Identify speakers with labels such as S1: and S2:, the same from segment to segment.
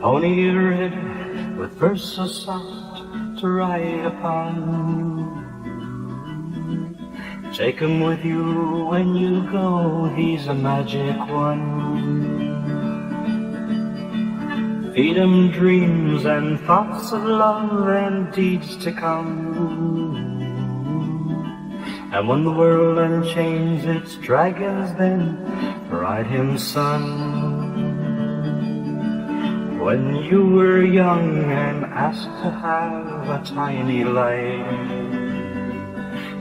S1: pony red with fur so soft to ride upon. Take him with you when you go, he's a magic one. Feed him dreams and thoughts of love and deeds to come. And when the world unchains its dragons, then ride him, son. When you were young and asked to have a tiny light,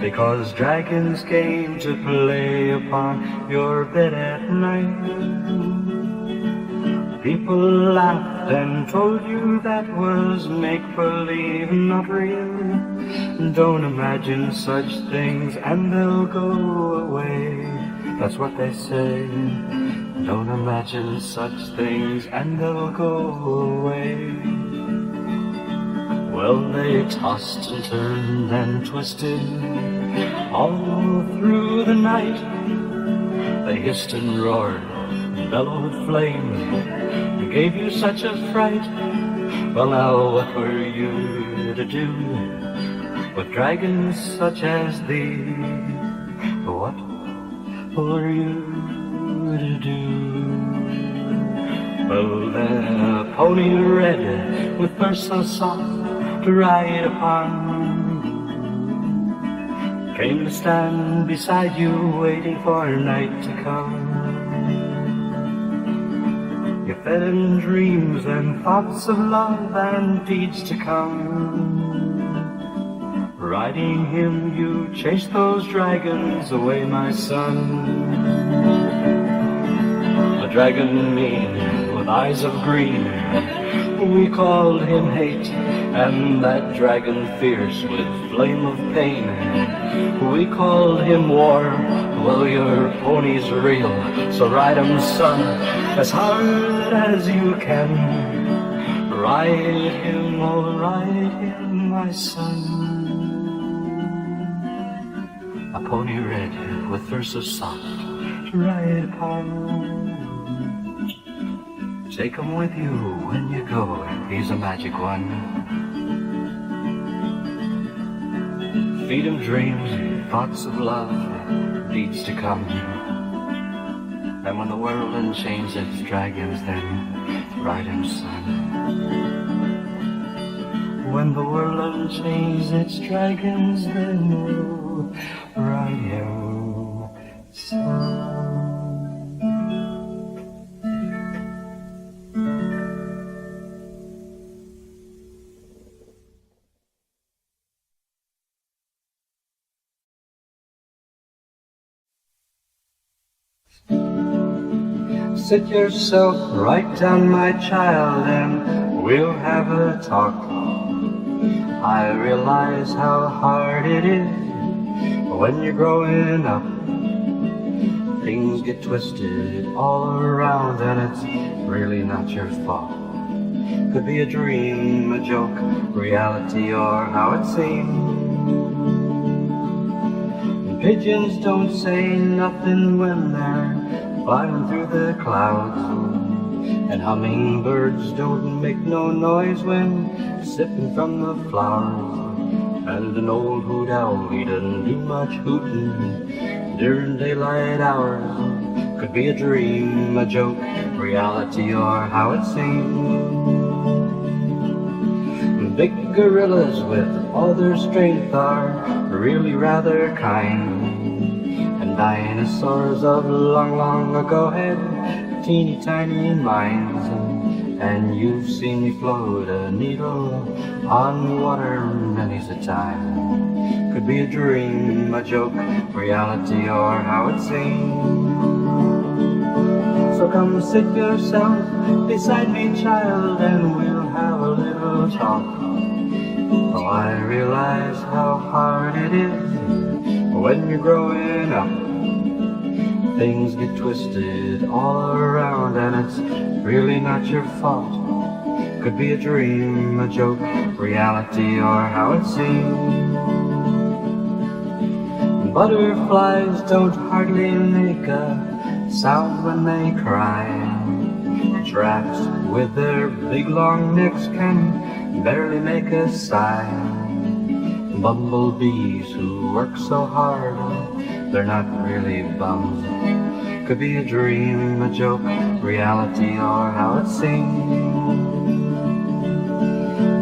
S1: because dragons came to play upon your bed at night, people laughed and told you that was make-believe, not real. Don't imagine such things and they'll go away. That's what they say. Don't imagine such things and they'll go away. Well, they tossed and turned and twisted all through the night. They hissed and roared and bellowed flames and gave you such a fright. Well, now what were you to do with dragons such as these? What were you to do? Well, the pony red with fur so soft to ride upon came to stand beside you waiting for night to come. You fed him dreams and thoughts of love and deeds to come. Riding him you chased those dragons away, my son. A dragon mean with eyes of green, we called him Hate, and that dragon fierce with flame of pain, we called him War. Well, your pony's real, so ride him, son, as hard as you can. Ride him, oh ride him, my son. A pony red with fur so soft to ride upon. Take him with you when you go, he's a magic one. Feed him dreams, thoughts of love, deeds to come. And when the world unchains its dragons, then ride him, son. When the world unchains its dragons, then ride him, son. Sit yourself right down, my child, and we'll have a talk. I realize how hard it is when you're growing up. Things get twisted all around and it's really not your fault. Could be a dream, a joke, reality, or how it seems. And pigeons don't say nothing when they're flying through the clouds, and hummingbirds don't make no noise when sipping from the flowers. And an old hoot owl, he doesn't do much hooting during daylight hours. Could be a dream, a joke, reality, or how it seems. Big gorillas with all their strength are really rather kind. Dinosaurs of long, long ago had teeny tiny minds, and you've seen me float a needle on water many's a time. Could be a dream, a joke, reality, or how it seems. So come sit yourself beside me, child, and we'll have a little talk. Oh, I realize how hard it is when you're growing up. Things get twisted all around and it's really not your fault. Could be a dream, a joke, reality, or how it seems. Butterflies don't hardly make a sound when they cry. Giraffes with their big long necks can barely make a sigh. Bumblebees who work so hard, they're not really bums. Could be a dream, a joke, reality, or how it seems.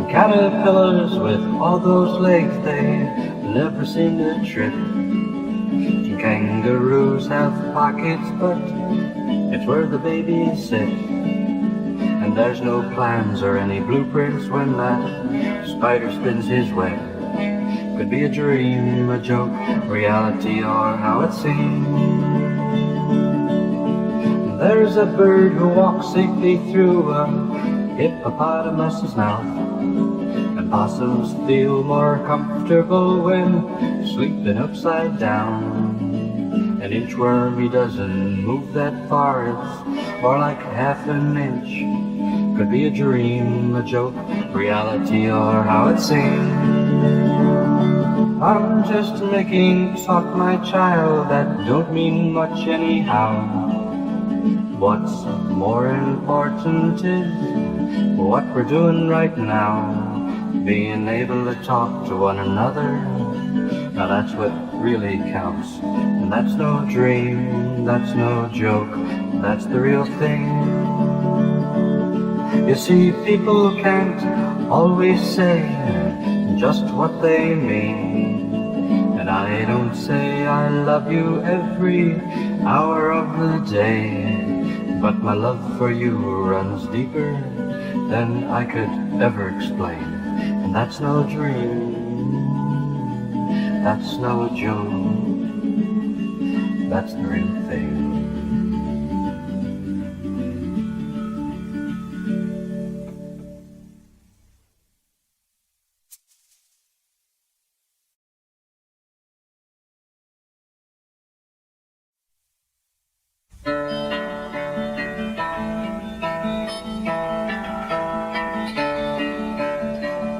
S1: Caterpillars with all those legs, they never seem to trip. Kangaroos have pockets, but it's where the babies sit. And there's no plans or any blueprints when that spider spins his web. Could be a dream, a joke, reality, or how it seems. There's a bird who walks safely through a hippopotamus's mouth. And possums feel more comfortable when sleeping upside down. An inchworm, he doesn't move that far, it's more like half an inch. Could be a dream, a joke, reality, or how it seems. I'm just making talk, my child, that don't mean much anyhow. What's more important is what we're doing right now. Being able to talk to one another, now that's what really counts. And that's no dream, that's no joke, that's the real thing. You see, people can't always say just what they mean. And I don't say I love you every hour of the day, but my love for you runs deeper than I could ever explain. And that's no dream, that's no joke, that's the real thing.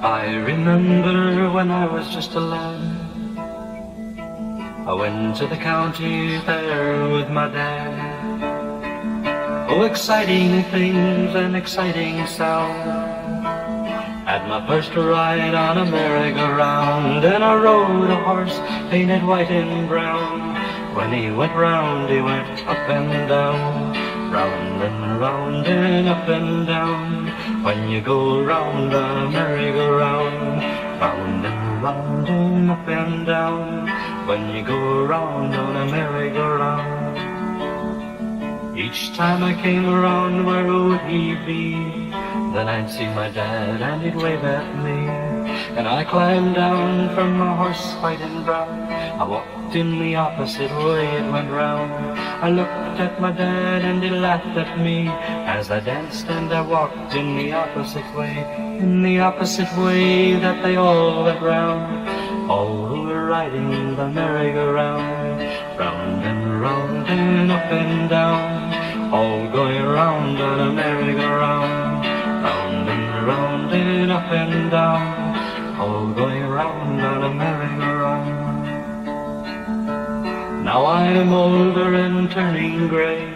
S1: I remember when I was just a lad, I went to the county fair with my dad. Oh, exciting things and exciting sound. Had my first ride on a merry-go-round, and I rode a horse painted white and brown. When he went round, he went up and down, round and round and up and down. When you go round on a merry-go-round, round and round and up and down. When you go round on a merry-go-round. Each time I came around, where would he be? Then I'd see my dad and he'd wave at me. And I climbed down from my horse white and brown. I walked in the opposite way, it went round. I looked at my dad and he laughed at me as I danced and I walked in the opposite way that they all went round. All who were riding the merry-go-round, round and round and up and down. All going round on a merry-go-round, round and round and up and down. All going round on a merry-go-round. Now I'm older and turning grey.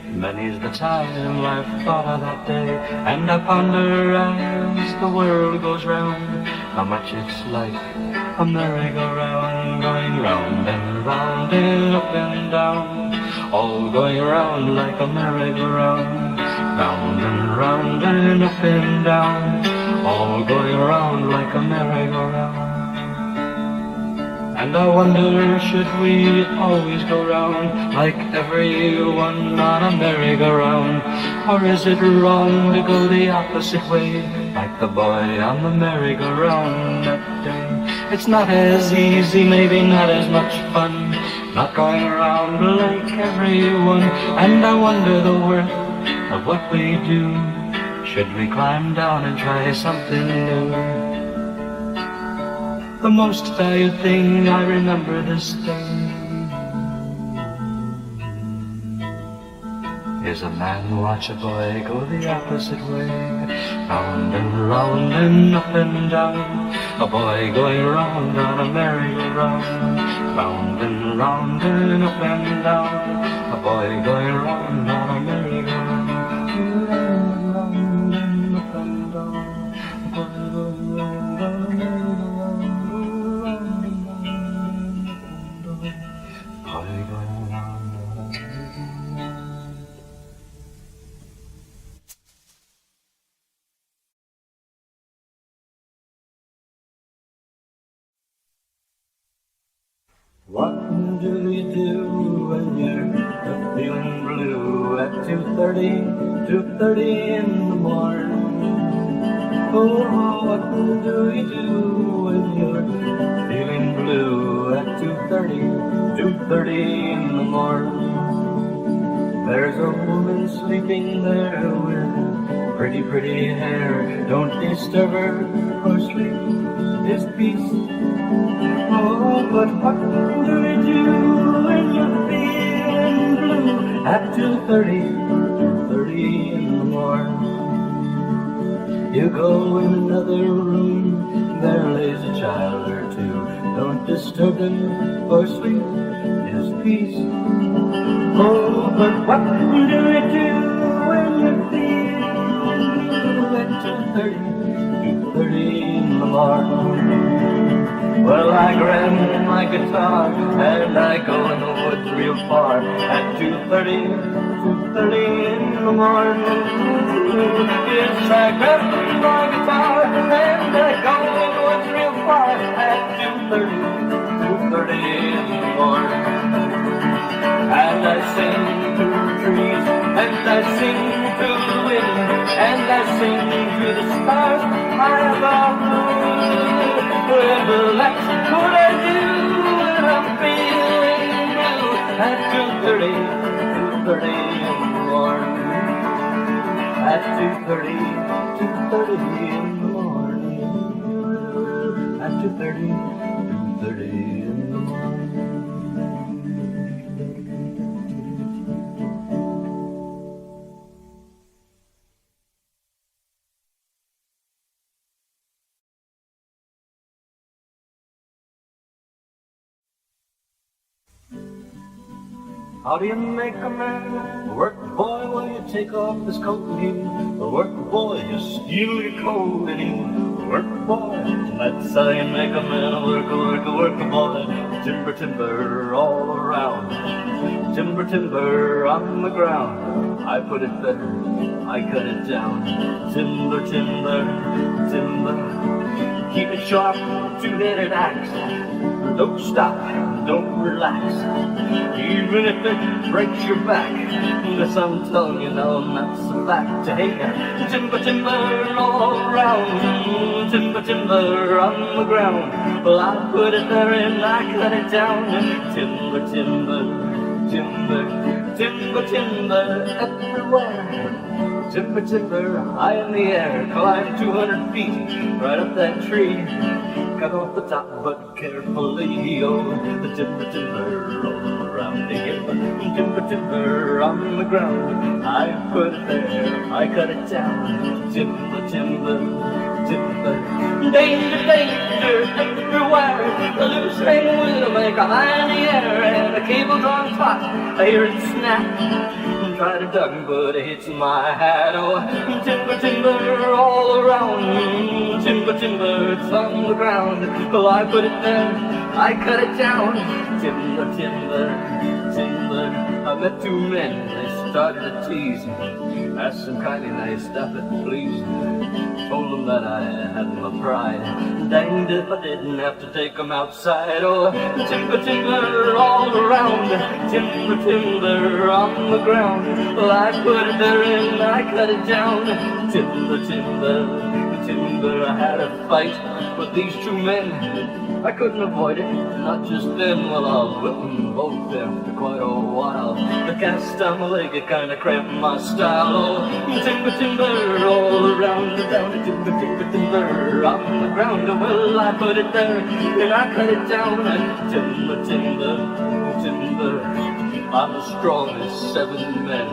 S1: Many's the time I've thought of that day, and I ponder as the world goes round how much it's like a merry-go-round, going round and round and up and down. All going round like a merry-go-round, round and round and up and down. All going round like a merry-go-round. And I wonder, should we always go round like everyone on a merry-go-round? Or is it wrong to go the opposite way, like the boy on the merry-go-round that day? It's not as easy, maybe not as much fun, not going around like everyone. And I wonder the worth of what we do. Should we climb down and try something new? The most valued thing I remember this day is a man watch a boy go the opposite way, round and up and down. A boy going round on a merry-go-round, round and up and down. A boy going round on a merry-go-round. What do you do when you're feeling blue at 2:30 in the morning? Oh, what do you do when you're feeling blue at 2:30 in the morning? There's a woman sleeping there with pretty hair. Don't disturb her, her sleep is peace. Oh, but what do you do when you're feeling blue at 2:30 in the morning? You go in another room, there lays a child or two. Don't disturb them, for sleep is peace. Oh, but what do you do when you're feeling blue at 2:30 in the morning? Well, I grab my guitar and I go in the woods real far at 2:30 in the morning. Yes, I grab my guitar and I go in the woods real far at 2:30 in the morning. And I sing to the trees, and I sing to the wind, and I sing to the stars high above. Well, that's what I do when I'm feeling blue at 2:30 in the morning. At 2:30 in the morning. At 2:30 in the morning. How do you make a man work, boy? Well, you take off his coat and he'll work, boy. You steal your coat and he'll work, boy. That's how you make a man work, boy. Timber all around. Timber on the ground. I put it better, I cut it down. Timber. Keep it sharp, two-headed axe. Don't stop, don't relax. Even if it breaks your back. Yes, I'm telling you now, and that's a fact. Hey, timber all around. Timber on the ground. Well, I put it there and I cut it down. Timber everywhere. Timber high in the air. Climb 200 feet right up that tree. Cut off the top, but carefully. Oh, the timber all around the hill. Timber on the ground. I put it there, I cut it down. Timber. Danger everywhere. The loose hang will make a high in the air, and the cable's on top. I hear it snap. Try to duck, but it hits my hat. Oh, timber all around. Timber, it's on the ground. Well, I put it there, I cut it down. Timber. I met two men, they started to tease me. Asked them kindly, they stop it, please. Told them that I had my pride. Danged if I didn't have to take them outside. Oh, timber all around. Timber on the ground. Well, I put it there and I cut it down. Timber. I had a fight with these two men. I couldn't avoid it, not just them. Well, I was with them both there for quite a while. The cast on my leg, it kinda cramped my style. Oh, timber all around. Down to timber on the ground. Well, I put it there and I cut it down. Timber. I'm the strongest 7 men.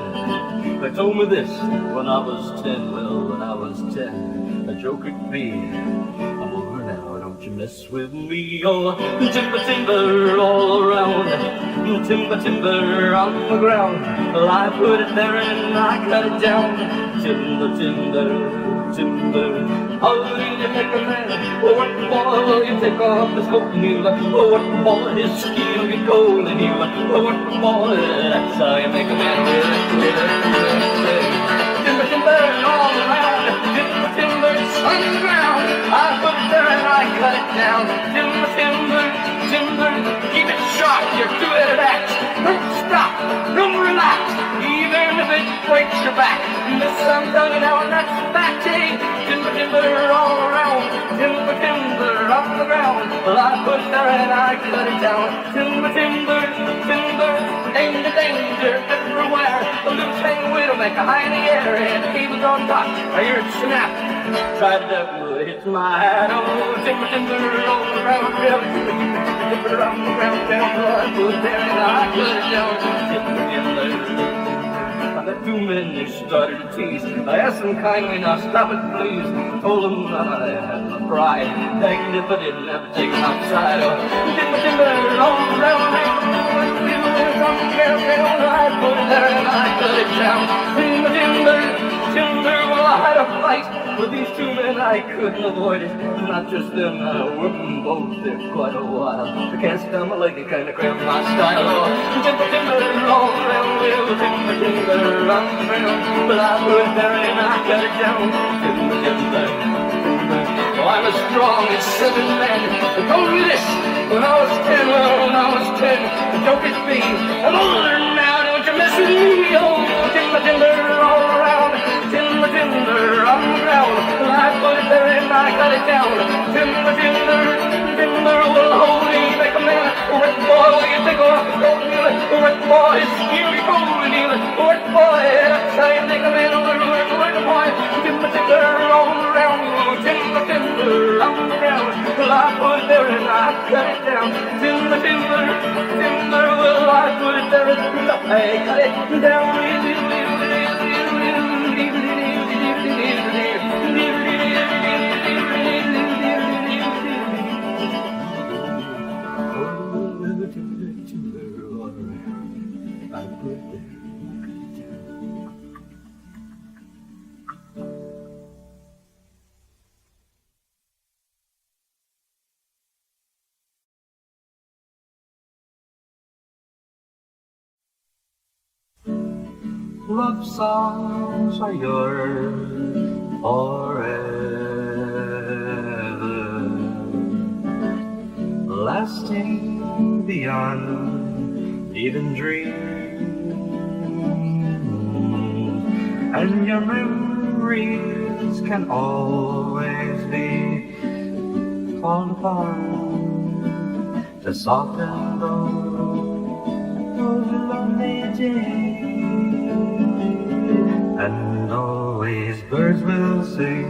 S1: They told me this when I was 10. Well, when I was 10, a joke it be. I'm over now, don't you mess with me. Oh, timber all around. Timber on the ground. Well, I put it there and I cut it down. Timber. How do you make a man work, boy? Well, you take off his coat and he'll work, boy. His skin will get cold and he'll work, boy. That's how you make a man work. Timber all around. Timber on the ground. I put it there and I cut it down. Timber. keep it sharp, your two-headed axe. Don't stop, don't relax, even if it breaks your back. This I'm telling you now, and that's the fact, eh? Timber, timber all around, timber, timber off the ground. Well, I put it there and I cut it down. Timber, timber, timber, danger, danger everywhere. The loose hang will make a high in the air, and the cable's on top. I hear it snap. Try to double, it's my hat. Oh, timber, timber all around, timber off the ground, down. Well, I put it there and I cut it down. Timber, timber. The two men started to tease. I asked them kindly, now stop it please. Told them that I had my pride. Danged if I didn't have to take them outside. Oh, timber, timber, all around, I put it there and I cut it down. Timber, timber, timber, well I had a fight with these two men, I couldn't avoid it. Not just them, working both there quite a while. I can't stand my leg, it kind of cramped my style. Oh, timber, timber, all around, well, timber, timber, on the ground. But I put it there and I cut it down. Timber, timber, timber. Oh, I'm a strong and 7 man. They told me this when I was 10. Well, when I was 10, the joke is me. I'm older now, don't you mess with me. Oh, timber, timber, all around. Timber, timber, on the ground. Well, I put it there and I cut it down. Timber, timber, timber will hold me, make a man. What boy will you take off the golden needle? What boy is you golden needle? What boy, that's how you make a man. What boy, timber, timber, all around. Timber, timber, on the ground. Well, I put it there and I cut it down. Timber, timber, timber, well, I put it there and I cut it down. Love songs are yours forever, lasting beyond even dreams, and your memories can always be called upon to soften those lonely days. And always birds will sing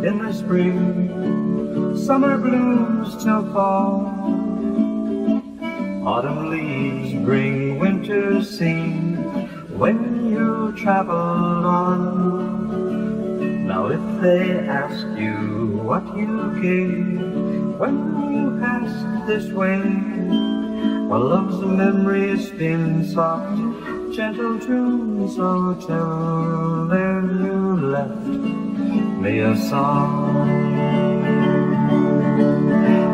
S1: in the spring, summer blooms till fall, autumn leaves bring winter's scene when you traveled on. Now if they ask you what you gave when you passed this way, well, love's memories spin soft, gentle tunes, so till then you left me a song.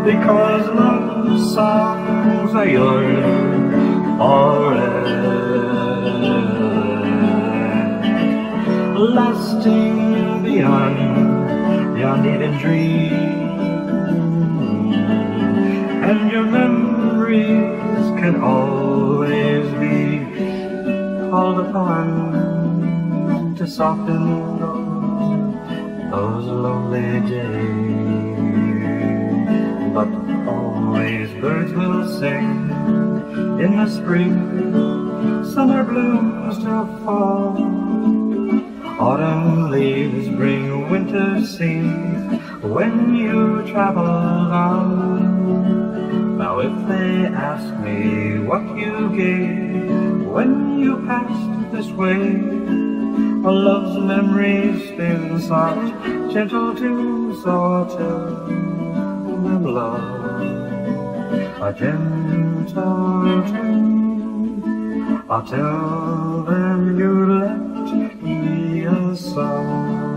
S1: Because love songs are yours forever, lasting beyond even dreams, and your memories can always be called upon to soften those lonely days. But always birds will sing in the spring, summer blooms till fall, autumn leaves bring winter's scenes when you traveled on. Now if they ask me what you gave when you passed this way, well, love's memories spin soft, gentle tunes, so tell them love a gentle tune. I'll tell them you left me a song.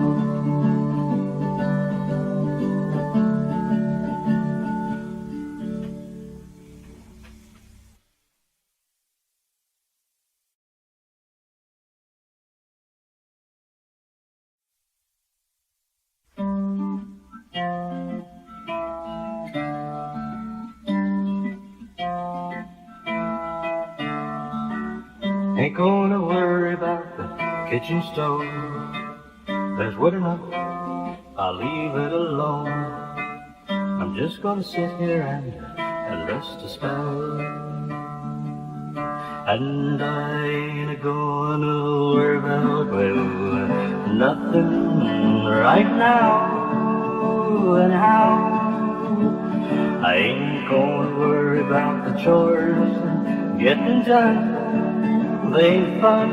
S1: Ain't gonna worry about the kitchen stove. There's wood enough, I'll leave it alone. I'm just gonna sit here and rest a spell. And I ain't gonna worry about, well, nothing right now, anyhow. I ain't gonna worry about the chores getting done. They ain't fun.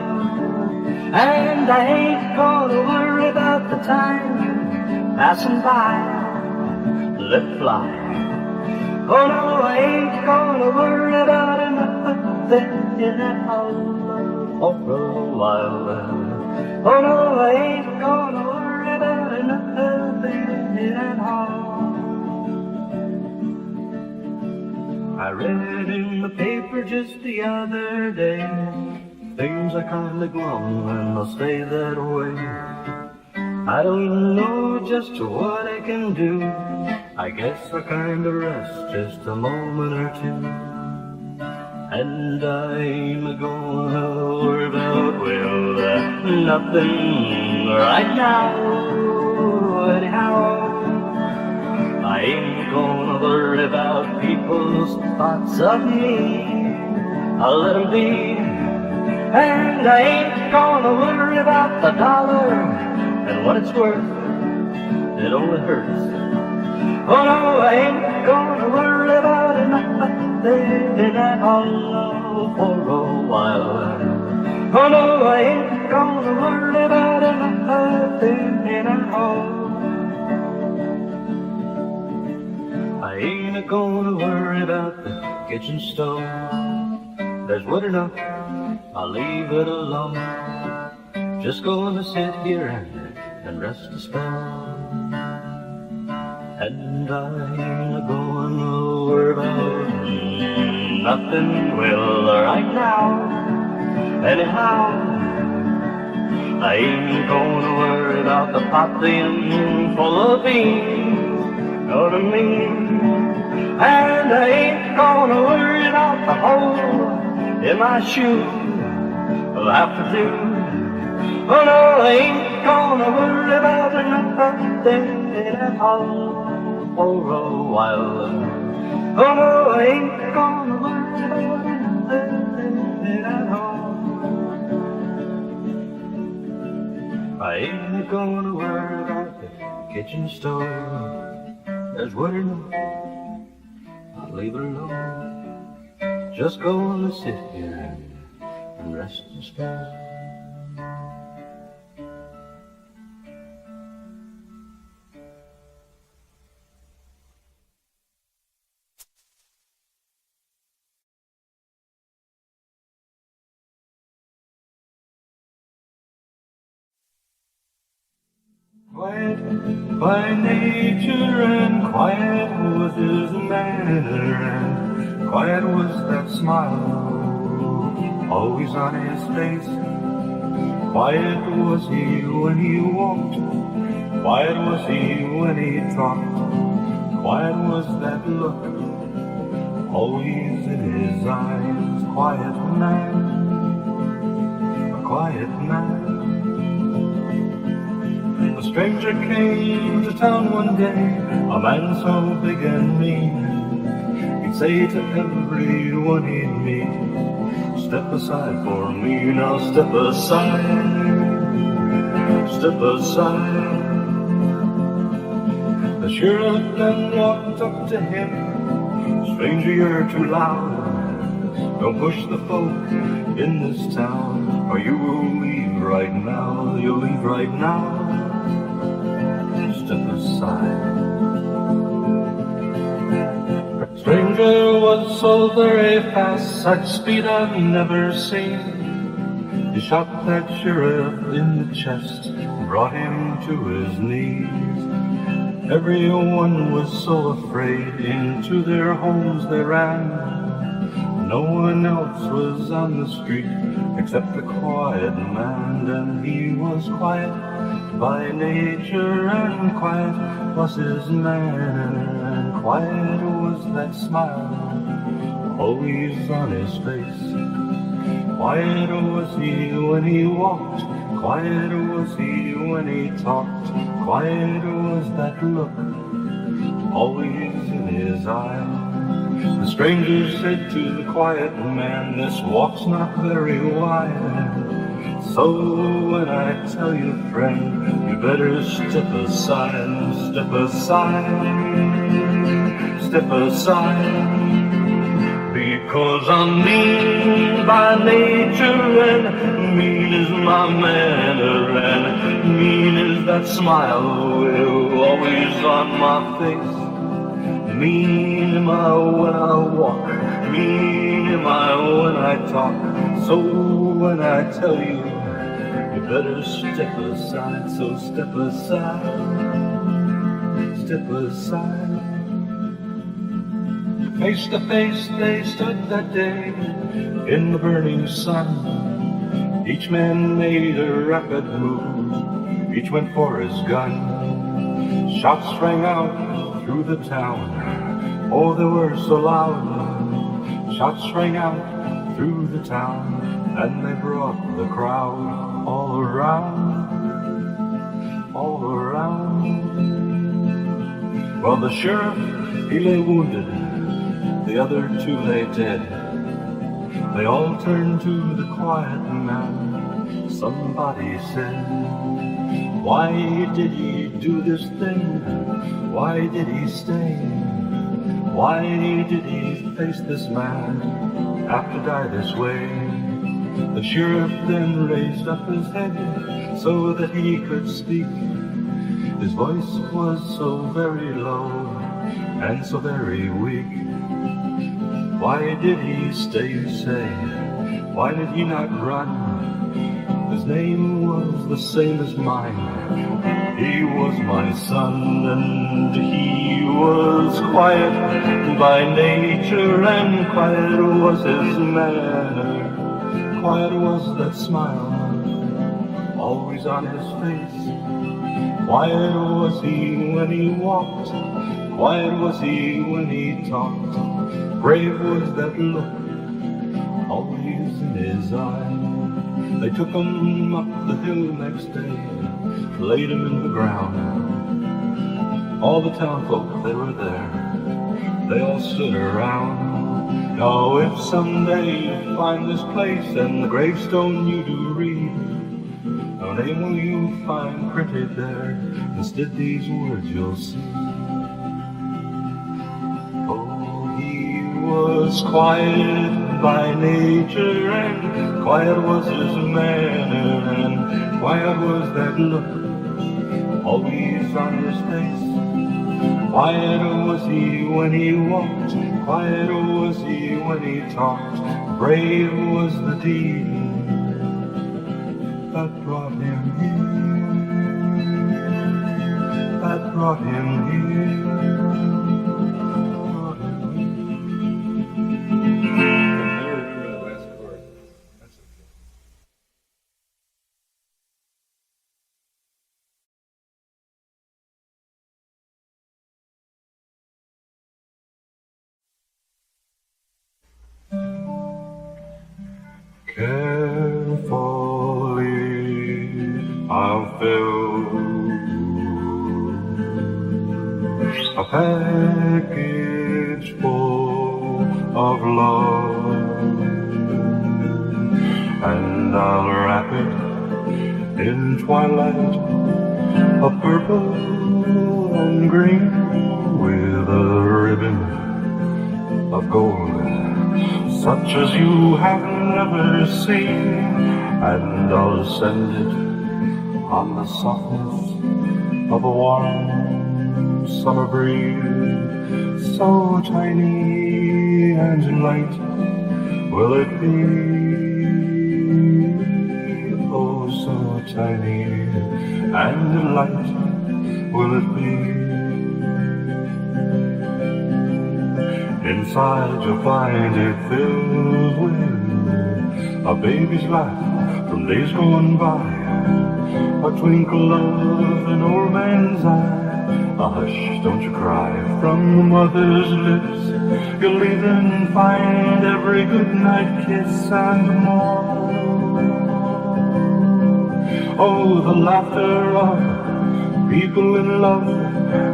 S1: And I ain't gonna worry about the time passing by. Let it fly. Oh no, I ain't gonna worry about nothing at all for a while. Oh no, I ain't gonna worry about nothing at all. I read in the paper just the other day, things are kinda glum and they'll stay that way. I don't know just what I can do. I guess I kinda rest just a moment or two. And I ain't gonna worry about, well, nothing right now, anyhow. I ain't gonna worry about people's thoughts of me. I'll let them be. And I ain't gonna worry about the dollar and what it's worth. It only hurts. Oh no, I ain't gonna worry about nothing at all for a while. Oh no, I ain't gonna worry about nothing at all. I ain't gonna worry about the kitchen stove. There's wood enough, I'll leave it alone. Just gonna sit here and rest a spell. And I ain't gonna worry about nothing, well, right now, anyhow. I ain't gonna worry about the pot being full of beans, know what I mean? And I ain't gonna worry about the hole in my shoe, I'll have to do. Oh no, I ain't gonna worry about nothing at all for a while. Oh no, I ain't gonna worry about nothing at all. I ain't gonna worry about the kitchen stove. There's wood enough, I'll leave it alone. Just gonna sit here and rest and spell. Quiet by nature and quiet was his manner, and quiet was that smile always on his face. Quiet was he when he walked, quiet was he when he talked, quiet was that look always in his eyes. Quiet man, a quiet man. A stranger came to town one day, a man so big and mean. He'd say to everyone he'd meet, step aside for me, now step aside, step aside. The sheriff then walked up to him, stranger, you're too loud. Don't push the folk in this town, or you will leave right now, you'll leave right now. Step aside. Stranger was so very fast, such speed I've never seen. He shot that sheriff in the chest, brought him to his knees. Everyone was so afraid, into their homes they ran. No one else was on the street except the quiet man, and he was quiet by nature, and quiet was his manner, and quiet was that smile always on his face. Quiet was he when he walked, quiet was he when he talked, quiet was that look always in his eye. The stranger said to the quiet man, this walk's not very wide. So when I tell you, friend, you better step aside, step aside, step aside. Because I'm mean by nature, and mean is my manner, and mean is that smile always on my face. Mean am I when I walk, mean am I when I talk. So when I tell you, you better step aside, so step aside, step aside. Face to face they stood that day in the burning sun. Each man made a rapid move, each went for his gun. Shots rang out through the town, oh they were so loud. Shots rang out through the town, and they brought the crowd all around, all around. Well, the sheriff, he lay wounded, the other two lay dead. They all turned to the quiet man. Somebody said, why did he do this thing? Why did he stay? Why did he face this man, have to die this way? The sheriff then raised up his head so that he could speak. His voice was so very low and so very weak. Why did he stay, you say? Why did he not run? His name was the same as mine. He was my son, and he was quiet by nature, and quiet was his manner. Quiet was that smile always on his face. Quiet was he when he walked, quiet was he when he talked. Brave was that look always in his eye. They took him up the hill next day, laid him in the ground. All the town folk, they were there, they all stood around. Now if someday you find this place and the gravestone you do read, no name will you find printed there, instead these words you'll see. Was quiet by nature, and quiet was his manner, and quiet was that look always on his face. Quiet was he when he walked, quiet was he when he talked. Brave was the deed that brought him here, that brought him here. Carefully I'll fill a package full of love, and I'll wrap it in twilight of purple and green with a ribbon of gold, such as you have never seen, and I'll send it on the softness of a warm summer breeze. So tiny and light will it be, oh so tiny and light will it be. Inside you'll find it filled with a baby's laugh from days gone by, a twinkle of an old man's eye, hush, don't you cry from the mother's lips. You'll even find every goodnight kiss and more. Oh, the laughter of people in love,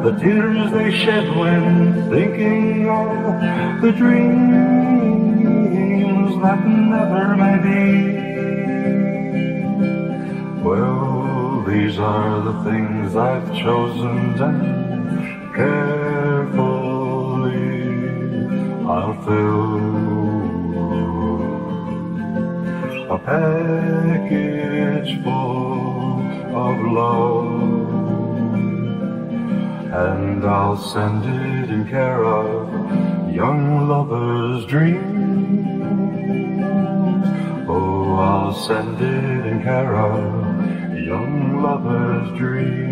S1: the tears they shed when thinking of the dreams that never may be. Well, these are the things I've chosen, and carefully I'll fill a package full of love, and I'll send it in care of young lovers' dreams. Oh, I'll send it in care of young lovers' dreams.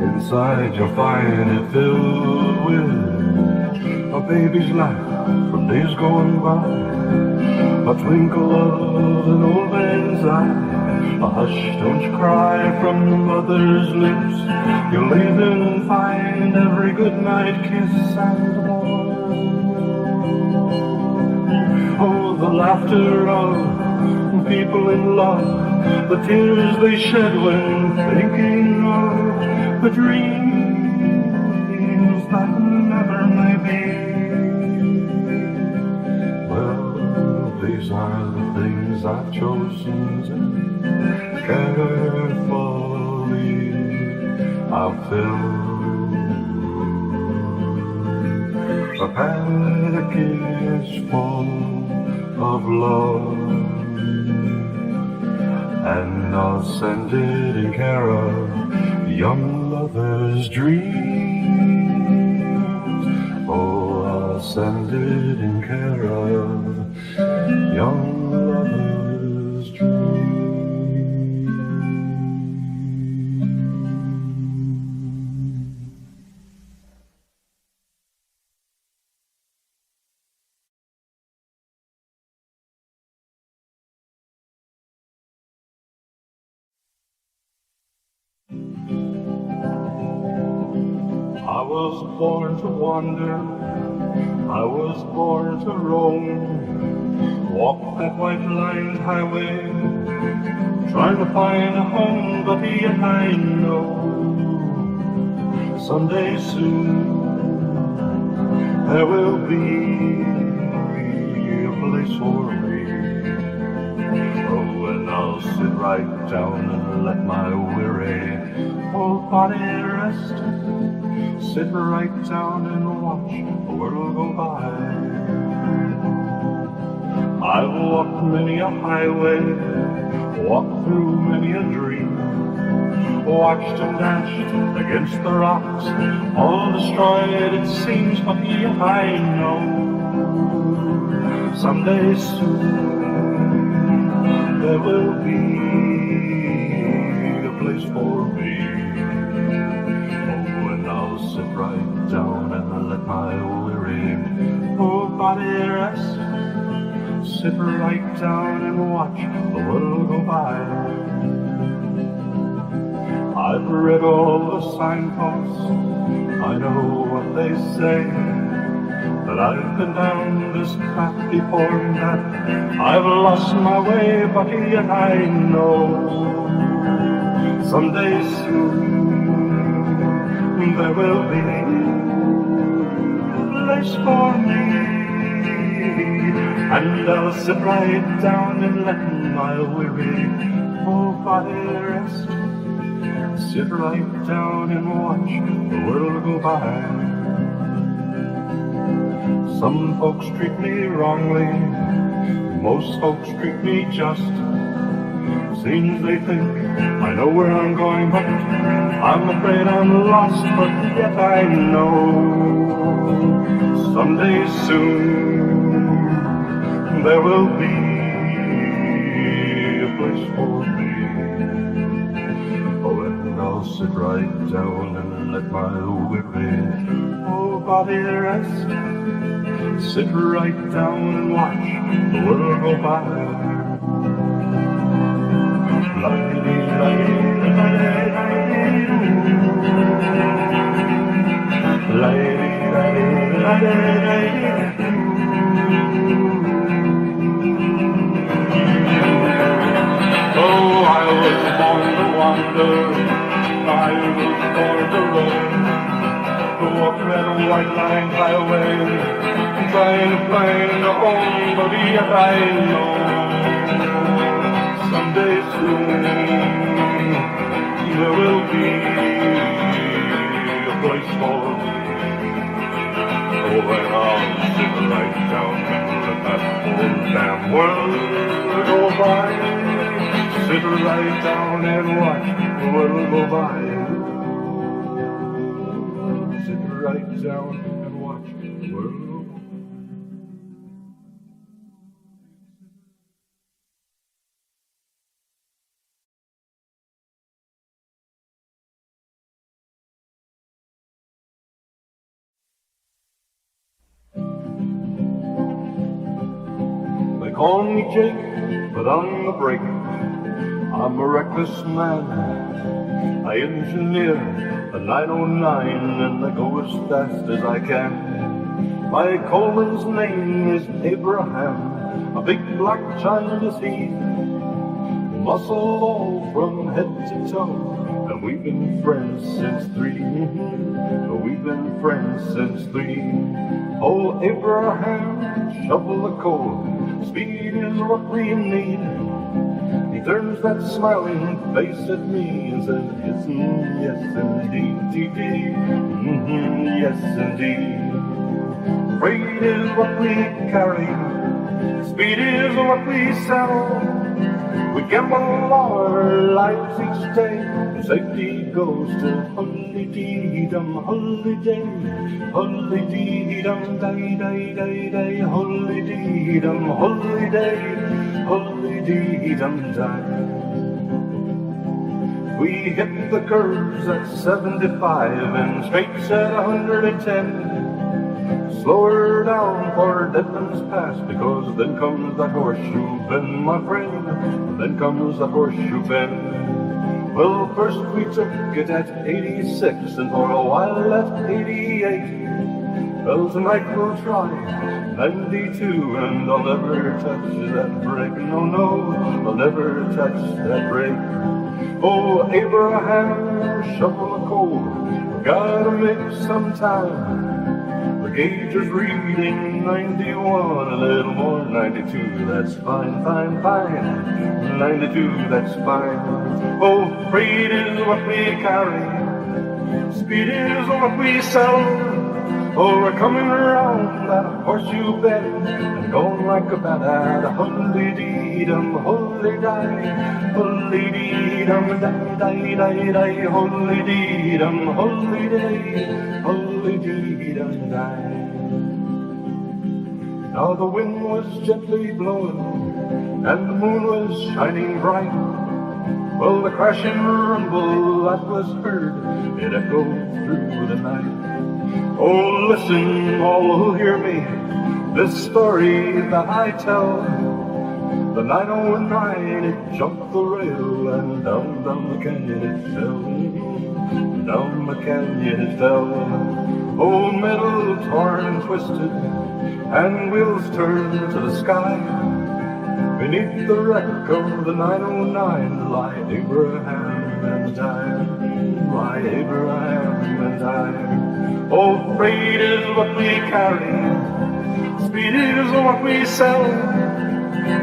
S1: Inside you'll find it filled with a baby's laugh from days gone by, a twinkle of an old man's eye, a hush, don't you cry from the mother's lips. You'll even find every goodnight kiss and more. Oh, the laughter of people in love, the tears they shed when thinking of the dreams that never may be. Well, these are the things I've chosen, to carefully I'll fill a package full of love, and I'll send it in care of young lovers' dreams. Oh, I'll send it in care of young lovers' dreams. I was born to wander, I was born to roam, walk that white-lined highway, trying to find a home, but yet I know someday soon there will be a place for me. Oh, and I'll sit right down and let my weary old body rest, sit right down and watch the world go by. I've walked many a highway, walked through many a dream, watched and dashed against the rocks, all destroyed it seems, but yet I know someday soon there will be a place for me. I'll sit right down and let my weary old body rest, sit right down and watch the world go by. I've read all the signposts, I know what they say, that I've been down this path before, that I've lost my way, but yet I know someday soon there will be a place for me. and I'll sit right down and let my weary old body rest. Sit right down and watch the world go by. Some folks treat me wrongly, most folks treat me just. Seems they think I know where I'm going, but I'm afraid I'm lost. But yet I know someday soon there will be a place for me. Oh, and I'll sit right down and let my weary old body rest. Sit right down and watch the world go by. Oh, I was born to wander, I was born to roam, to walk that white-lined highway, trying to find a home, but yet I know someday soon there will be a place for me. Oh, and I'll sit right down and let that whole damn world go by. Sit right down and watch the world go by. Sit right down and watch the world go by. They call me Jake, but I'm the break. I'm a reckless man. I engineer a 909 and I go as fast as I can. My Coleman's name is Abraham, a big black Chinese heat, muscle all from head to toe, and we've been friends since 3. We've been friends since 3. Oh, Abraham, shovel the coal, speed is what we need. He turns that smiling face at me and says, yes, yes indeed, yes indeed. Freight is what we carry, speed is what we sell. We gamble our lives each day, and safety goes to holly-dee-dum, holly-day, holly-dee-dum, day-day-day-day, holly-dee-dum, holly-day, holly-dee-dum, day. We hit the curves at 75 and straights at 110. Slower down for Deadman's Pass, because then comes that horseshoe bend, my friend. Then comes that horseshoe bend. Well, first we took it at 86, and for a while at 88. Well, tonight we'll try 92, and I'll never touch that brake. No, no, I'll never touch that brake. Oh, Abraham, shovel the coal, we gotta make some time. The gauge is reading 91, a little more, 92, that's fine, fine, fine. 92, that's fine. Oh, freight is what we carry, speed is what we sell. Oh, we're coming around that horseshoe bend and going like a bat at a holly-dee-dum, holly-die, holly-dee-dum, die-die-die-die, holly-dee-dum, holly-day, holly-dee-dum, die. Now the wind was gently blowing and the moon was shining bright. Well, the crashing rumble that was heard, it echoed through the night. Oh, listen, all who hear me, this story that I tell. The 909, it jumped the rail and down the canyon it fell. Down the canyon it fell. Oh, metal torn and twisted, and wheels turned to the sky. Beneath the wreck of the 909 lie Abraham and I, lie Abraham and I. Oh, freight is what we carry, Speed is what we sell.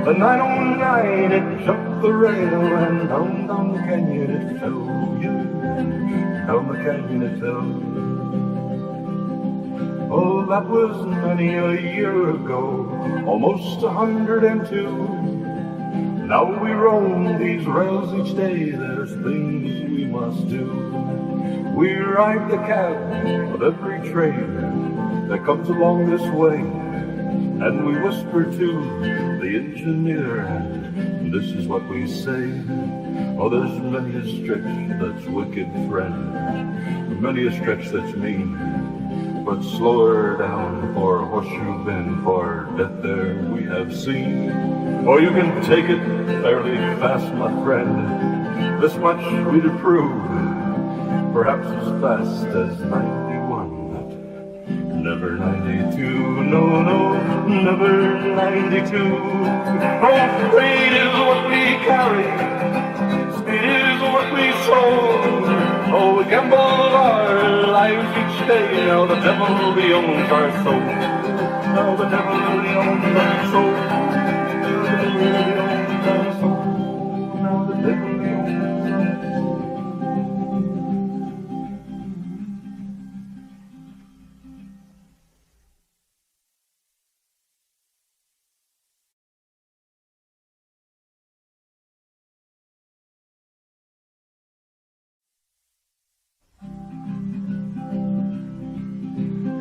S1: The 909, it jumped the rail, and down the canyon it fell. Yeah, down the canyon it fell. Oh, that was many a year ago, almost 102. Now we roam these rails each day, there's things we must do. We ride the cab of every train that comes along this way, and we whisper to the engineer, and this is what we say. Oh, there's many a stretch that's wicked, friend, many a stretch that's mean, but slower down for Horseshoe Bend, for death there we have seen. Oh, you can take it fairly fast, my friend, this much we'd approve, perhaps as fast as 91, but never 92, no, no, never 92. Oh, freight is what we carry, speed is what we sold. Oh, we gamble our lives each day, now the devil he owns our soul. Now the devil he owns our soul. Now the devil he owns our soul. Now the devil he owns our soul.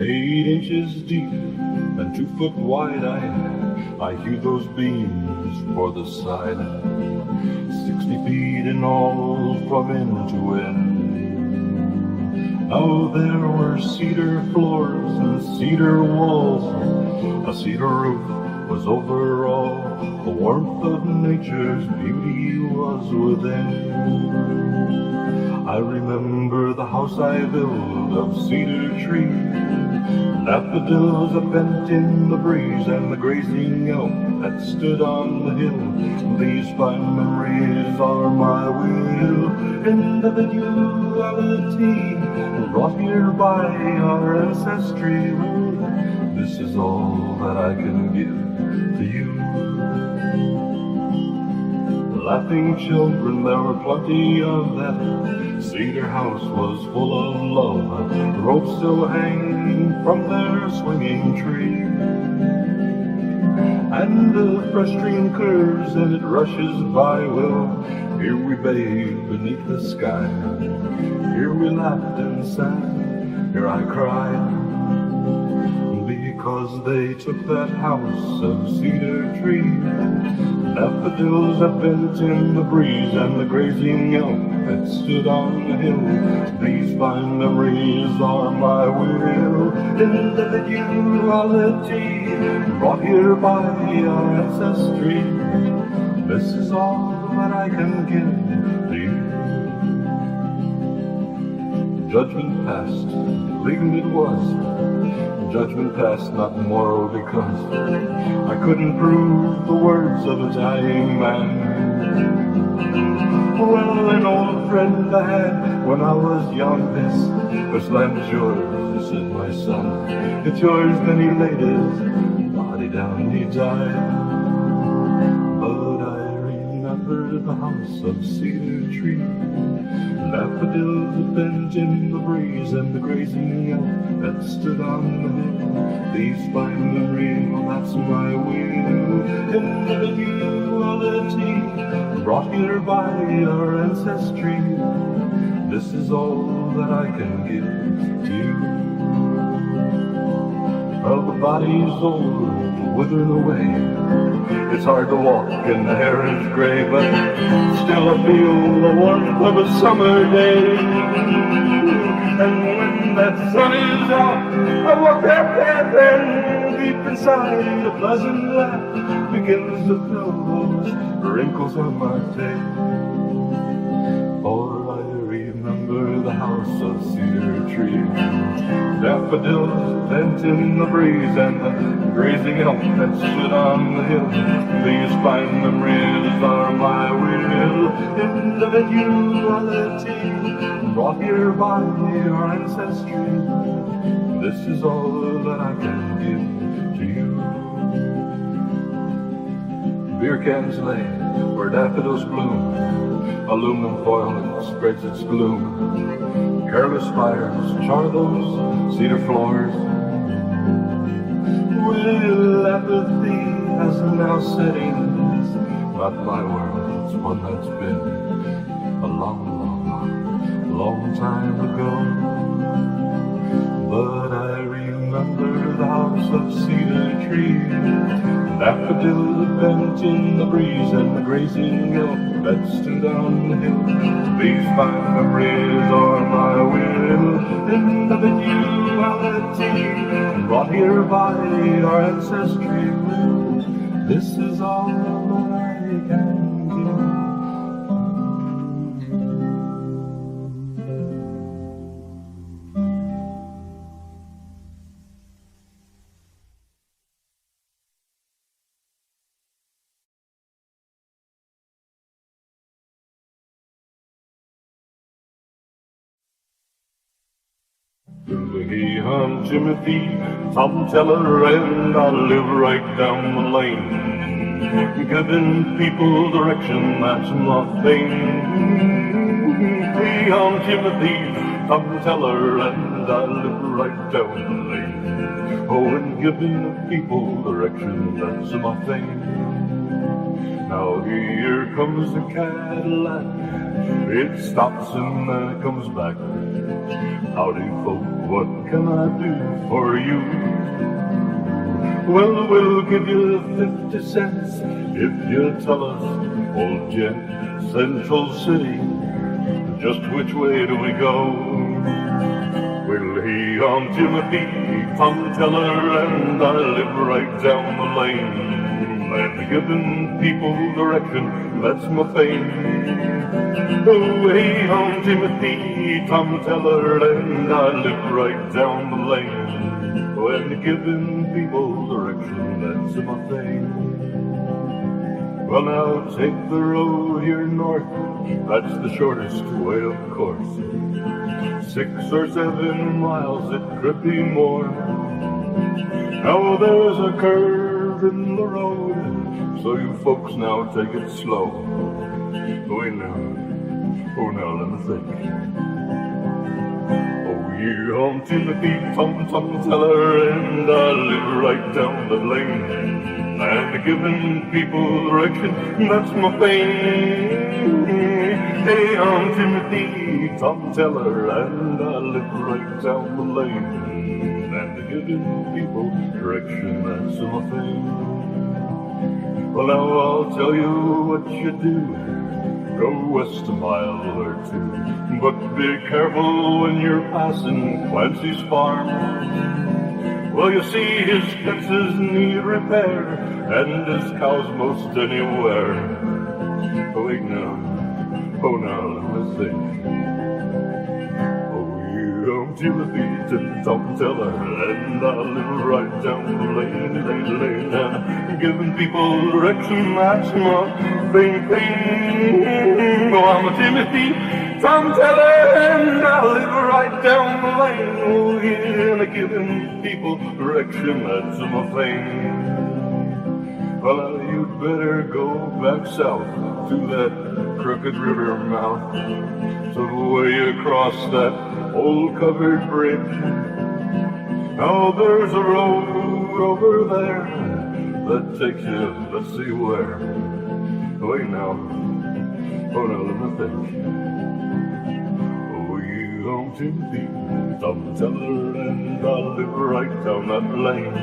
S1: 8 inches deep and 2 foot wide, I hew those beams for the side. 60 feet in all from end to end. Now there were cedar floors and cedar walls, a cedar roof was over all. The warmth of nature's beauty was within. I remember the house I built of cedar trees, daffodils that bent in the breeze, and the grazing elk that stood on the hill. These fine memories are my will, individuality brought here by our ancestry. This is all that I can give to you. Laughing children, there were plenty of that. Cedar house was full of love, the ropes still hang from their swinging tree. And the fresh stream curves and it rushes by, well, here we bathe beneath the sky. Here we laughed and sang, here I cried, because they took that house of cedar trees. Daffodils that bent in the breeze, and the grazing elk that stood on the hill. These fine memories are my will, individuality brought here by our ancestry. This is all that I can give to you. Judgment passed, legal it was. Judgment passed, not moral, because I couldn't prove the words of a dying man. Well, an old friend I had when I was young, this land's yours, he said, my son. It's yours, then he laid his body down, he died. But I remember the house of cedar tree, daffodils that bent in the breeze, and the grazing elk that stood on the hill. These fine memories, well, that's my will, individuality brought here by our ancestry. This is all that I can give to you. Well, the body's old, withered away. It's hard to walk and the hair is gray, but still I feel the warmth of a summer day. And when that sun is out, I walk that path, and deep inside a pleasant laugh begins to fill those wrinkles on my face. For I remember the house of cedar tree, daffodils bent in the breeze, and the grazing elk that stood on the hill. These fine memories are my will, individuality brought here by our ancestry. This is all that I can give to you. Beer cans lay where daffodils bloom, aluminum foil that spreads its gloom. Careless fires char those cedar floors. Well, apathy has now settings, not my world, it's one that's been a long time ago. But I remember the house of cedar trees, daffodils bent in the breeze, and the grazing elk that stood on the hill. These fine memories are my will, individuality, brought here by our ancestry. This is all I can give. Hey, I'm Timothy, Tom Teller, and I live right down the lane, giving people direction, that's my thing. Hey, I'm Timothy, Tom Teller, and I live right down the lane. Oh, and giving people direction, that's my thing. Now here comes the Cadillac, it stops and then it comes back. Howdy folk, what can I do for you? Well, we'll give you 50 cents if you tell us, old gent, Central City, just which way do we go? Well, hey, I'm Timothy, Tom Teller, and I live right down the lane. And giving people direction, that's my thing. Oh, hey, I'm Timothy, Tom Teller, and I live right down the lane. When giving people direction, that's my thing. Well, now take the road here north, that's the shortest way, of course. 6 or 7 miles, it could be more. Now there's a curve in the road, so you folks now take it slow. Wait now, oh now let me think. Oh yeah, I'm Timothy, Tom Teller, and I live right down the lane. And giving people direction, that's my thing. Hey, I'm Timothy, Tom Teller, and I live right down the lane. And giving people direction, that's my thing. Well, now I'll tell you what you do. Go west a mile or 2, but be careful when you're passing Clancy's farm. Well, you see, his fences need repair, and his cows most anywhere. Wait now, oh now, let me think. Oh yeah, I'm Timothy, Tom Teller, and I live right down the lane, and giving people direction, that's my thing. Oh, I'm a Timothy, Tom Teller, and I live right down the lane. Oh yeah, and giving people direction, that's my thing. Well, you'd better go back south to that crooked river mouth, so way across that old covered bridge. Now there's a road over there that takes you, let's see where. Wait now, oh now let me think. Oh yeah, I'm Timothy, Tom Teller, and I live right down that lane.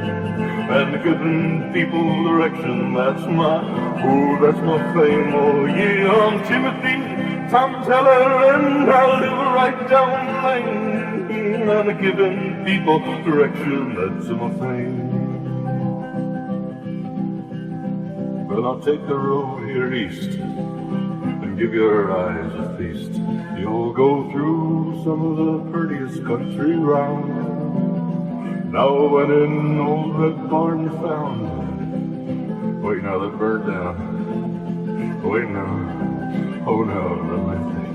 S1: And giving people direction, that's my fame. Oh yeah, I'm Timothy, Tom Teller, and I live right down the lane. And giving people direction, that's my fame. Well, I'll take the road here east and give your eyes a feast. You'll go through some of the prettiest country round. Now when an old red barn found, wait now that burned down, wait now, oh now let me think.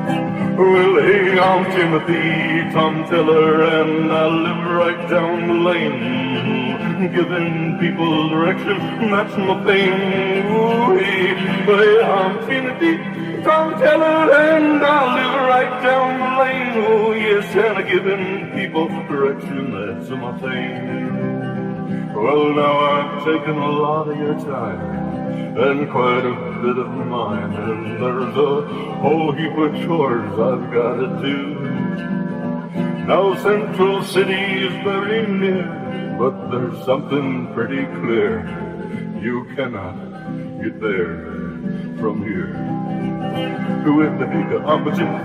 S2: Well, hey, I'm Timothy Tom Tiller, and I live right down the lane, giving people direction, that's my thing. Ooh, hey, I'm Timothy Tom Tiller, and I live right down the lane. Oh, yes, and giving people direction, that's my thing. Well, now I've taken a lot of your time and quite a bit of mine, and there's a whole heap of chores I've got to do. Now Central City is very near, but there's something pretty clear: you cannot get there from here. With the big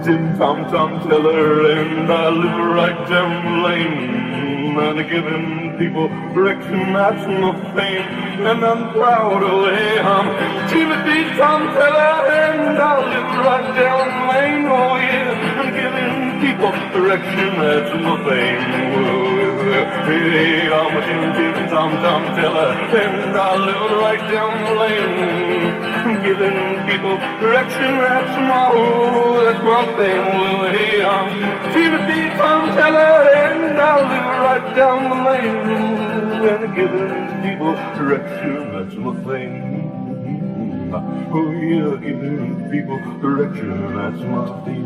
S2: Tim Tom Tiller, and I live right down the lane, and giving people direction, that's my fame, and I'm proud of it. I'm Timothy Tom Tiller, and I live right down the lane. Oh yeah, I'm giving people direction, that's my fame. Hey, I'm Timothy Tom Tiller, and I live right down the lane, giving people direction, that's my thing. Well, hey, I'm Timothy Tom Tiller, and I live right down the lane, and giving people direction, that's my thing. Oh yeah, giving people direction, that's my thing.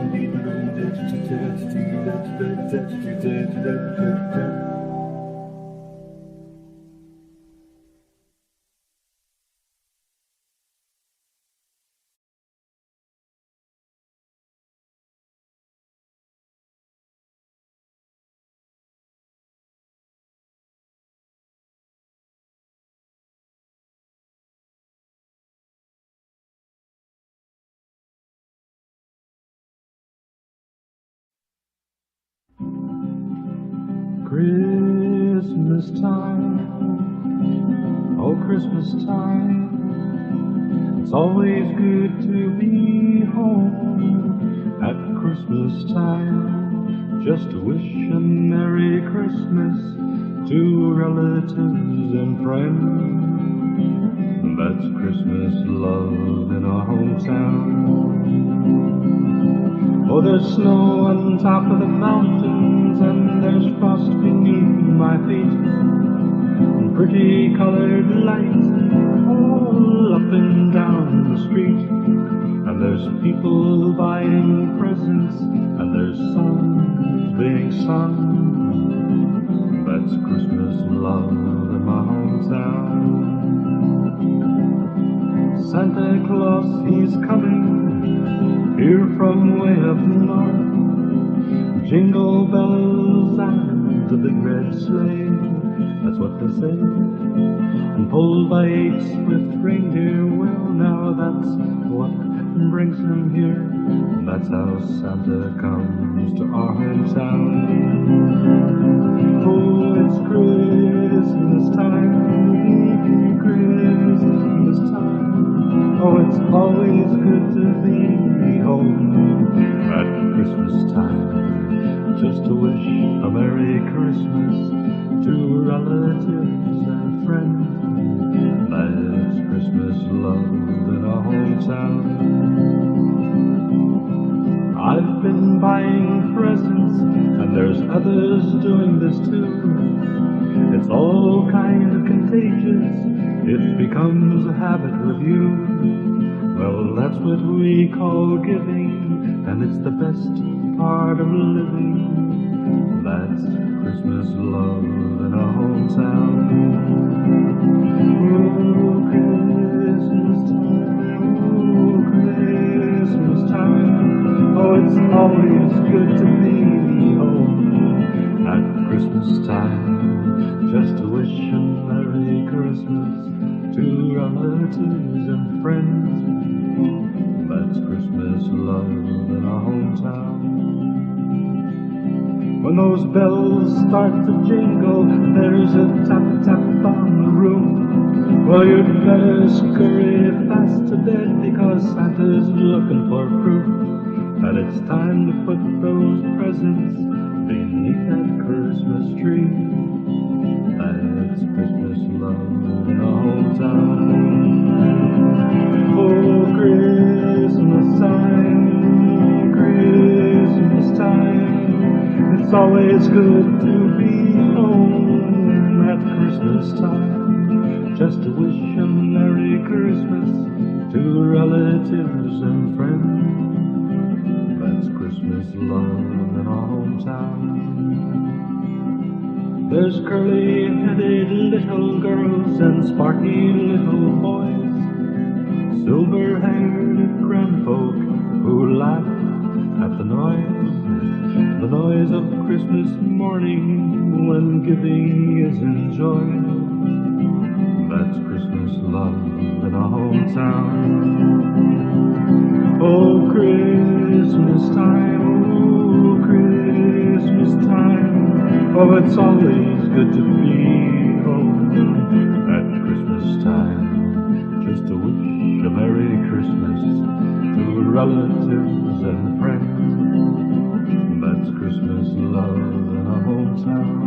S1: Christmas time, oh Christmas time, it's always good to be home at Christmas time, just to wish a Merry Christmas to relatives and friends. That's Christmas love in our hometown. Oh, there's snow on top of the mountains, and there's frost beneath my feet, and pretty colored lights all up and down the street, and there's people buying presents, and there's songs being sung. That's Christmas love in my hometown. Santa Claus, he's coming here from way up north. Jingle bells and a big red sleigh, that's what they say. And pulled by 8 swift reindeer, well now that's what brings him here. And that's how Santa comes to our hometown. Oh, it's Christmas time, Christmas time. Oh, it's always good to be home at Christmas time, just to wish a Merry Christmas to relatives and friends. That's Christmas love in our hometown. I've been buying presents, and there's others doing this too. It's all kind of contagious, it becomes a habit with you. Well, that's what we call giving, and it's the best part of living. That's Christmas love in our hometown. Oh, Christmas time, oh, Christmas time. Oh, it's always good to be home at Christmas time, just to wish a Merry Christmas to relatives and friends. That's Christmas love in our hometown. When those bells start to jingle, there's a tap-tap on the roof. Well, you'd better scurry fast to bed, because Santa's looking for proof that it's time to put those presents beneath that Christmas tree. That's Christmas love in our hometown. Oh, Christmas time, Christmas It's always good to be home at Christmas time, just to wish a Merry Christmas to relatives and friends. That's Christmas love in our hometown. There's curly-headed little girls and sparky little boys, silver-haired grandfolk who laugh at the noise of Christmas morning when giving is enjoyed. That's Christmas love in our hometown. Oh, Christmas time, oh, Christmas time. Oh, it's always good to be home at Christmas time, just to wish a Merry Christmas to relatives and friends. That's Christmas love in our hometown.